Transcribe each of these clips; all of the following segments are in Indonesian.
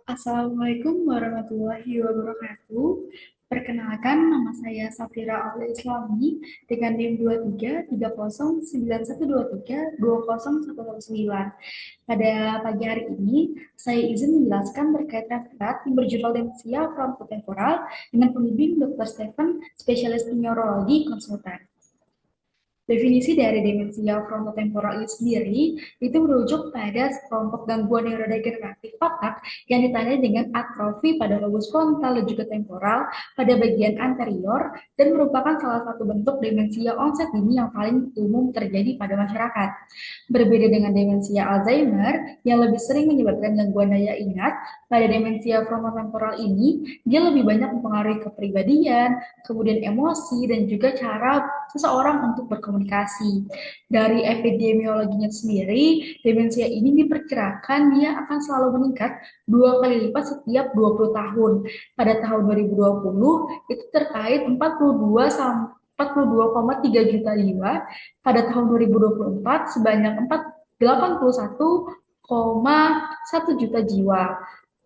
Assalamualaikum warahmatullahi wabarakatuh. Perkenalkan, nama saya Safira Aulia Islami dengan NIM 233091232011. Pada pagi hari ini, saya izin menjelaskan terkait referat yang berjudul Demensia Frontotemporal dengan pembimbing Dr. Stephen, spesialis neurologi konsultan. Definisi dari demensia frontotemporal ini sendiri itu merujuk pada kelompok gangguan neurodegeneratif otak yang ditandai dengan atrofi pada lobus frontal dan juga temporal pada bagian anterior dan merupakan salah satu bentuk demensia onset dini yang paling umum terjadi pada masyarakat. Berbeda dengan demensia Alzheimer yang lebih sering menyebabkan gangguan daya ingat, pada demensia frontotemporal ini dia lebih banyak mempengaruhi kepribadian, kemudian emosi dan juga cara seseorang untuk berkomunikasi. Dari epidemiologinya sendiri, demensia ini diperkirakan dia akan selalu meningkat 2 kali lipat setiap 20 tahun. Pada tahun 2020, itu terkait 42,3 juta jiwa. Pada tahun 2024, sebanyak 81,1 juta jiwa.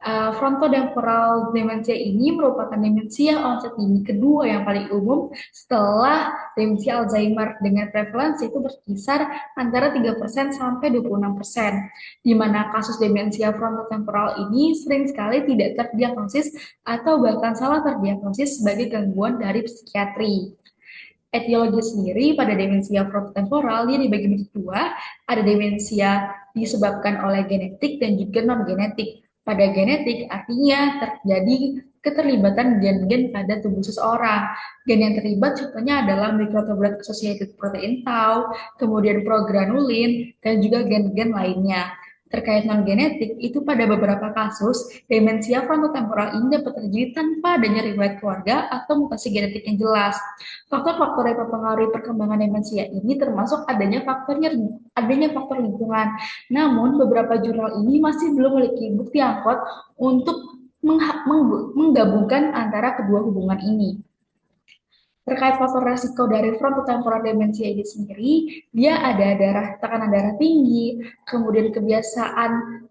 Frontotemporal demensia ini merupakan demensia onset dini kedua yang paling umum setelah demensia Alzheimer dengan prevalensi itu berkisar antara 3% sampai 26%, di mana kasus demensia frontotemporal ini sering sekali tidak terdiagnosis atau bahkan salah terdiagnosis sebagai gangguan dari psikiatri. Etiologi sendiri pada demensia frontotemporal dia dibagi menjadi dua, ada demensia disebabkan oleh genetik dan juga non-genetik. Pada genetik artinya terjadi keterlibatan gen-gen pada tubuh seseorang. Gen yang terlibat contohnya adalah microtubule associated protein tau, kemudian progranulin, dan juga gen-gen lainnya. Terkait non-genetik, itu pada beberapa kasus, demensia frontotemporal ini dapat terjadi tanpa adanya riwayat keluarga atau mutasi genetik yang jelas. Faktor-faktor yang mempengaruhi perkembangan demensia ini termasuk adanya faktor lingkungan. Namun, beberapa jurnal ini masih belum memiliki bukti yang kuat untuk menggabungkan antara kedua hubungan ini. Terkait faktor resiko dari frontotemporal demensia ini sendiri, dia ada tekanan darah tinggi, kemudian kebiasaan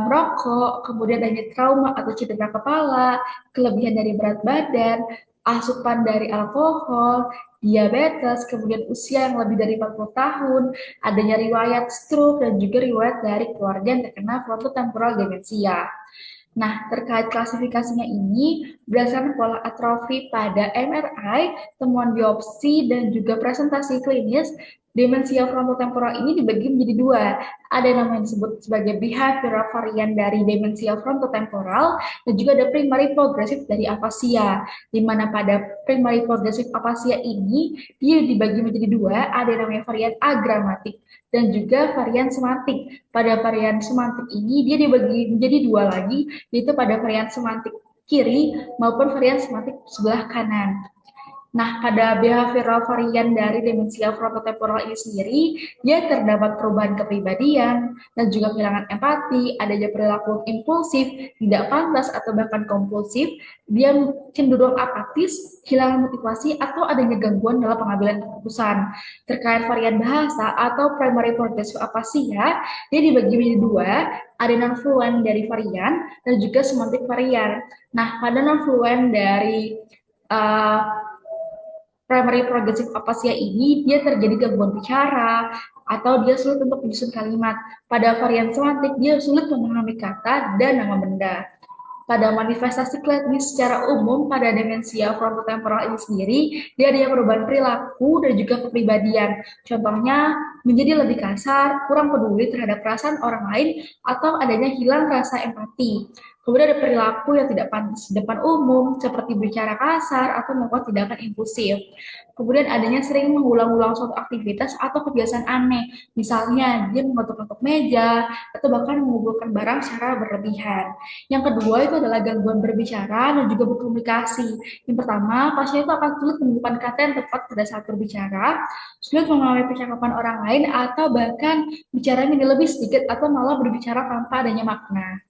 merokok, kemudian adanya trauma atau cedera kepala, kelebihan dari berat badan, asupan dari alkohol, diabetes, kemudian usia yang lebih dari 40 tahun, adanya riwayat stroke, dan juga riwayat dari keluarga yang terkena frontotemporal demensia. Nah, terkait klasifikasinya ini, berdasarkan pola atrofi pada MRI, temuan biopsi, dan juga presentasi klinis, demensia frontotemporal ini dibagi menjadi dua. Ada yang namanya disebut sebagai behavioral varian dari demensia frontotemporal, dan juga ada primary progressive dari afasia. Di mana pada primary progressive afasia ini, dia dibagi menjadi dua, ada yang namanya varian agramatik, dan juga varian semantik. Pada varian semantik ini, dia dibagi menjadi dua lagi, yaitu pada varian semantik kiri maupun varian semantik sebelah kanan. Nah, pada behavioral varian dari demensia frontotemporal ini sendiri, dia terdapat perubahan kepribadian dan juga kehilangan empati, adanya perilaku impulsif, tidak pantas atau bahkan kompulsif, dia cenderung apatis, kehilangan motivasi, atau adanya gangguan dalam pengambilan keputusan. Terkait varian bahasa atau primary progressive aphasia, dia dibagi menjadi dua, ada non-fluent dari varian dan juga semantik varian. Nah, pada non-fluent dari primary progressive aphasia ini dia terjadi gangguan bicara atau dia sulit untuk menyusun kalimat. Pada varian semantik dia sulit memahami kata dan nama benda. Pada manifestasi klinis secara umum pada demensia frontotemporal ini sendiri, dia ada perubahan perilaku dan juga kepribadian. Contohnya, menjadi lebih kasar, kurang peduli terhadap perasaan orang lain, atau adanya hilang rasa empati. Kemudian ada perilaku yang tidak pantas di depan umum, seperti bicara kasar atau melakukan tindakan impulsif. Kemudian adanya sering mengulang-ulang suatu aktivitas atau kebiasaan aneh. Misalnya, dia mengetuk-ketuk meja, atau bahkan mengumpulkan barang secara berlebihan. Yang kedua itu adalah gangguan berbicara dan juga berkomunikasi. Yang pertama, pasien itu akan sulit menemukan kata yang tepat pada saat berbicara, sulit memahami percakapan orang lain, atau bahkan bicara lebih sedikit atau malah berbicara tanpa adanya makna.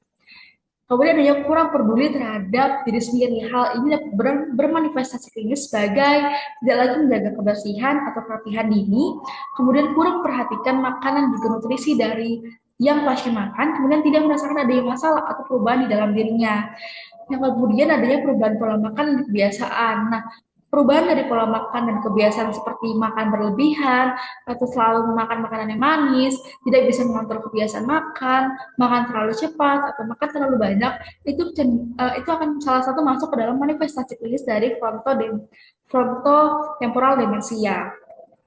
Kemudian adanya kurang peduli terhadap diri sendiri. Hal ini dapat bermanifestasi klinis sebagai tidak lagi menjaga kebersihan atau kerapihan dini, kemudian kurang perhatikan makanan juga nutrisi dari yang pasien makan, kemudian tidak merasakan adanya masalah atau perubahan di dalam dirinya. Yang kemudian adanya perubahan pola makan dan kebiasaan. Nah, perubahan dari pola makan dan kebiasaan seperti makan berlebihan, atau selalu makan makanan yang manis, tidak bisa mengontrol kebiasaan makan, makan terlalu cepat, atau makan terlalu banyak, itu akan salah satu masuk ke dalam manifestasi klinis dari frontotemporal demensia.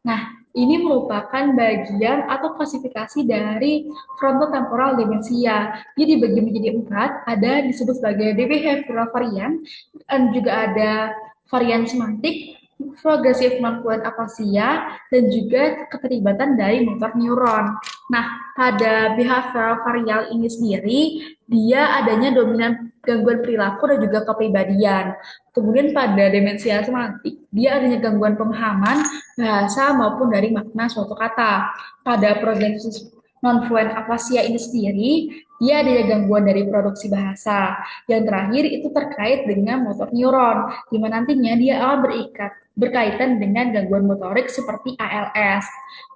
Nah, ini merupakan bagian atau klasifikasi dari frontotemporal demensia. Dia dibagi menjadi 4, ada disebut sebagai behavioral varian, dan juga ada varian semantik, progressive non-fluent apasia, dan juga keterlibatan dari motor neuron. Nah, pada behavioral varian ini sendiri, dia adanya dominan gangguan perilaku dan juga kepribadian. Kemudian pada demensia semantik, dia adanya gangguan pemahaman, bahasa maupun dari makna suatu kata. Pada progresif non-fluent afasia ini sendiri, dia ada gangguan dari produksi bahasa. Yang terakhir itu terkait dengan motor neuron, di mana nantinya dia akan berkaitan dengan gangguan motorik seperti ALS.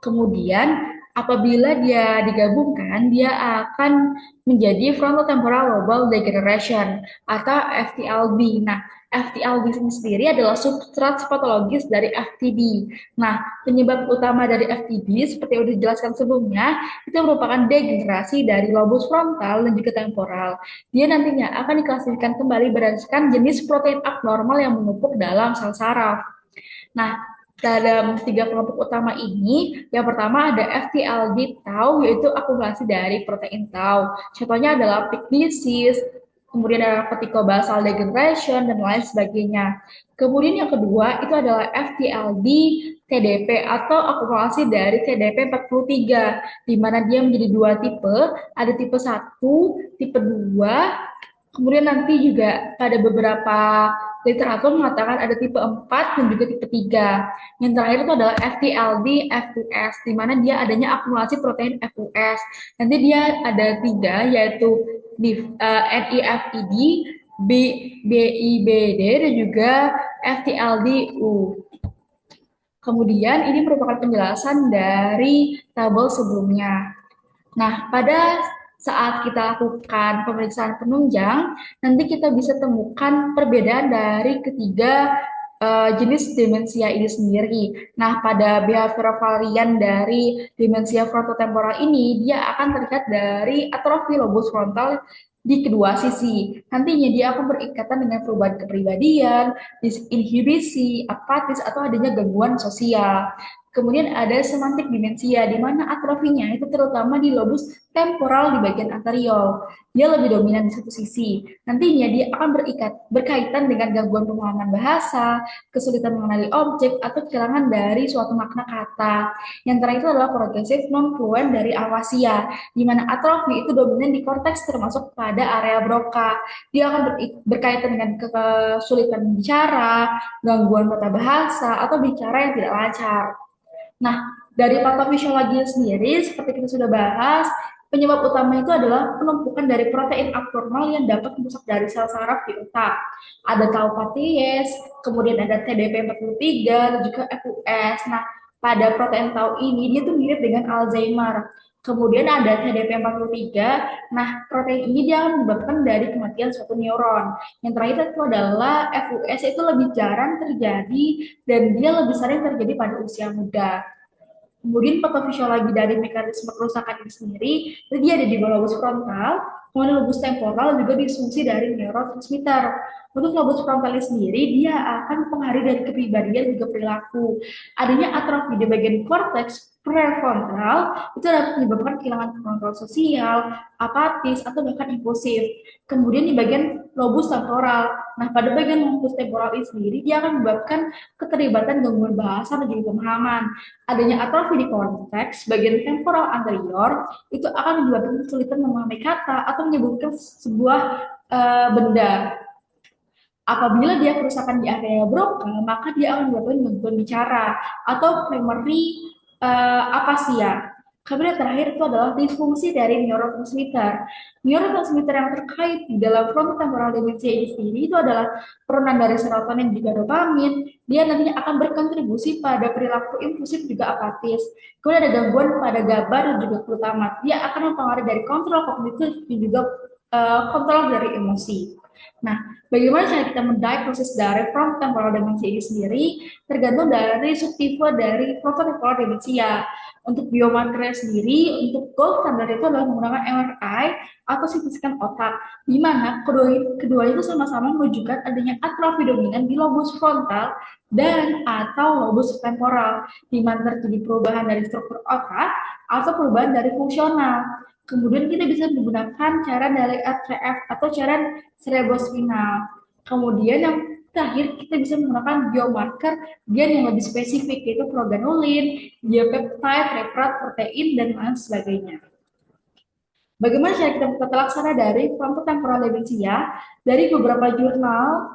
Kemudian apabila dia digabungkan, dia akan menjadi frontotemporal lobar degeneration atau FTLD. Nah, FTLD sendiri adalah substrat patologis dari FTD. Nah, penyebab utama dari FTD seperti yang sudah dijelaskan sebelumnya, itu merupakan degenerasi dari lobus frontal dan juga temporal. Dia nantinya akan diklasifikasikan kembali berdasarkan jenis protein abnormal yang menumpuk dalam sel saraf. Nah, dalam 3 kelompok utama ini, yang pertama ada FTLD tau, yaitu akumulasi dari protein tau. Contohnya adalah peak disease, kemudian ada verticobasal degeneration, dan lain sebagainya. Kemudian yang kedua, itu adalah FTLD TDP atau akumulasi dari TDP 43, di mana dia menjadi 2 tipe, ada tipe 1, tipe 2, kemudian nanti juga pada beberapa literatur mengatakan ada tipe 4 dan juga tipe 3. Yang terakhir itu adalah FTLD F2S, di mana dia adanya akumulasi protein F2S. Nanti dia ada 3, yaitu NIFED, BIBD, dan juga FTLD-U. Kemudian ini merupakan penjelasan dari tabel sebelumnya. Nah, pada saat kita lakukan pemeriksaan penunjang, nanti kita bisa temukan perbedaan dari ketiga jenis demensia ini sendiri. Nah, pada behavioral varian dari demensia frontotemporal ini, dia akan terlihat dari atrofi lobus frontal di kedua sisi. Nantinya dia akan berikatan dengan perubahan kepribadian, disinhibisi, apatis, atau adanya gangguan sosial. Kemudian ada semantik demensia, di mana atrofinya itu terutama di lobus temporal di bagian anterior. Dia lebih dominan di satu sisi. Nantinya dia akan berkaitan dengan gangguan pemahaman bahasa, kesulitan mengenali objek, atau kehilangan dari suatu makna kata. Yang terakhir itu adalah progresif non-fluent dari afasia, di mana atrofi itu dominan di korteks termasuk pada area Broca. Dia akan berkaitan dengan kesulitan bicara, gangguan tata bahasa, atau bicara yang tidak lancar. Nah, dari patofisiologi sendiri, seperti kita sudah bahas, penyebab utama itu adalah penumpukan dari protein abnormal yang dapat merusak dari sel saraf di otak. Ada tau paties, kemudian ada TDP43, dan juga FUS. Nah, pada protein tau ini, dia tuh mirip dengan Alzheimer. Kemudian ada TDP43, nah protein ini dia menyebabkan dari kematian suatu neuron. Yang terakhir itu adalah FUS, itu lebih jarang terjadi dan dia lebih sering terjadi pada usia muda. Kemudian patofisiologi dari mekanisme kerusakan ini sendiri, itu dia ada di lobus frontal, kemudian lobus temporal juga disfungsi dari neurotransmitter. Untuk lobus frontal ini sendiri, dia akan mempengaruhi dari kepribadian juga perilaku. Adanya atrofi di bagian korteks prefrontal itu dapat menyebabkan kehilangan kontrol sosial, apatis, atau bahkan impulsif. Kemudian di bagian lobus temporal, nah pada bagian lobus temporal ini sendiri, dia akan menyebabkan keterlibatan gangguan bahasa dan juga pemahaman. Adanya atrofi di konteks bagian temporal anterior itu akan menyebabkan kesulitan memahami kata atau menyebabkan sebuah benda. Apabila dia kerusakan di area Broca, maka dia akan menyebabkan gangguan bicara atau primary apasia. Kemudian terakhir itu adalah disfungsi dari neurotransmitter. Neurotransmitter yang terkait di dalam frontotemporal demensia ini sendiri itu adalah penurunan dari serotonin juga dopamin. Dia nantinya akan berkontribusi pada perilaku impulsif juga apatis. Kemudian ada gangguan pada GABA dan juga glutamat. Dia akan mempengaruhi dari kontrol kognitif dan juga kontrol dari emosi. Nah, bagaimana cara kita mendiagnosis dari frontotemporal demensia ini sendiri tergantung dari subtipe dari frontotemporal demensia. Untuk biomarkernya sendiri, untuk gold standard itu adalah menggunakan MRI atau CT scan otak, di mana kedua itu sama-sama menunjukkan adanya atrofi dominan di lobus frontal dan atau lobus temporal, di mana terjadi perubahan dari struktur otak atau perubahan dari fungsional. Kemudian kita bisa menggunakan cara dari RCF atau cara cerebrospinal. Kemudian yang terakhir kita bisa menggunakan biomarker gen yang lebih spesifik yaitu progranulin, diapeptide, reparat, protein, dan lain sebagainya. Bagaimana cara kita tata laksana dari frontotemporal demensia? Dari beberapa jurnal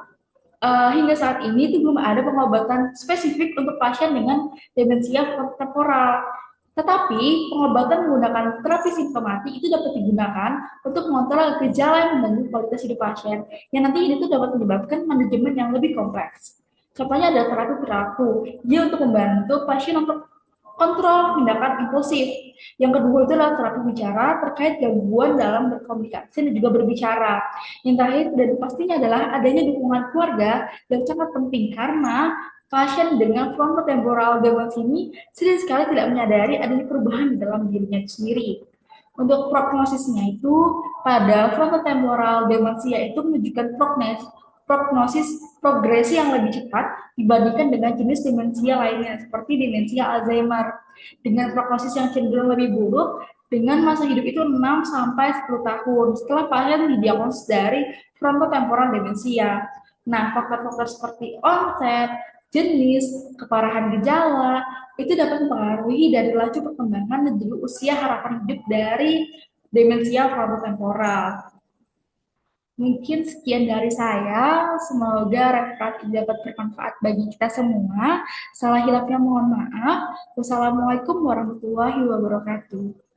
hingga saat ini itu belum ada pengobatan spesifik untuk pasien dengan demensia frontotemporal. Tetapi pengobatan menggunakan terapi simptomatik itu dapat digunakan untuk mengontrol gejala yang mengganggu kualitas hidup pasien, yang nanti itu dapat menyebabkan manajemen yang lebih kompleks. Contohnya ada terapi perilaku, dia untuk membantu pasien untuk kontrol tindakan impulsif. Yang kedua itu adalah terapi bicara terkait gangguan dalam berkomunikasi dan juga berbicara. Yang terakhir dan pastinya adalah adanya dukungan keluarga yang sangat penting karena pasien dengan frontotemporal demensia ini sering sekali tidak menyadari adanya perubahan dalam dirinya sendiri. Untuk prognosisnya itu pada frontotemporal demensia itu menunjukkan prognosis progresi yang lebih cepat dibandingkan dengan jenis demensia lainnya seperti demensia Alzheimer dengan prognosis yang cenderung lebih buruk dengan masa hidup itu 6 sampai 10 tahun setelah pasien didiagnosis dari frontotemporal demensia. Nah, faktor-faktor seperti onset, jenis, keparahan gejala itu dapat mempengaruhi dari laju perkembangan dan juga usia harapan hidup dari demensia frontotemporal. Mungkin sekian dari saya. Semoga referat ini dapat bermanfaat bagi kita semua. Salah hilafnya mohon maaf. Wassalamualaikum warahmatullahi wabarakatuh.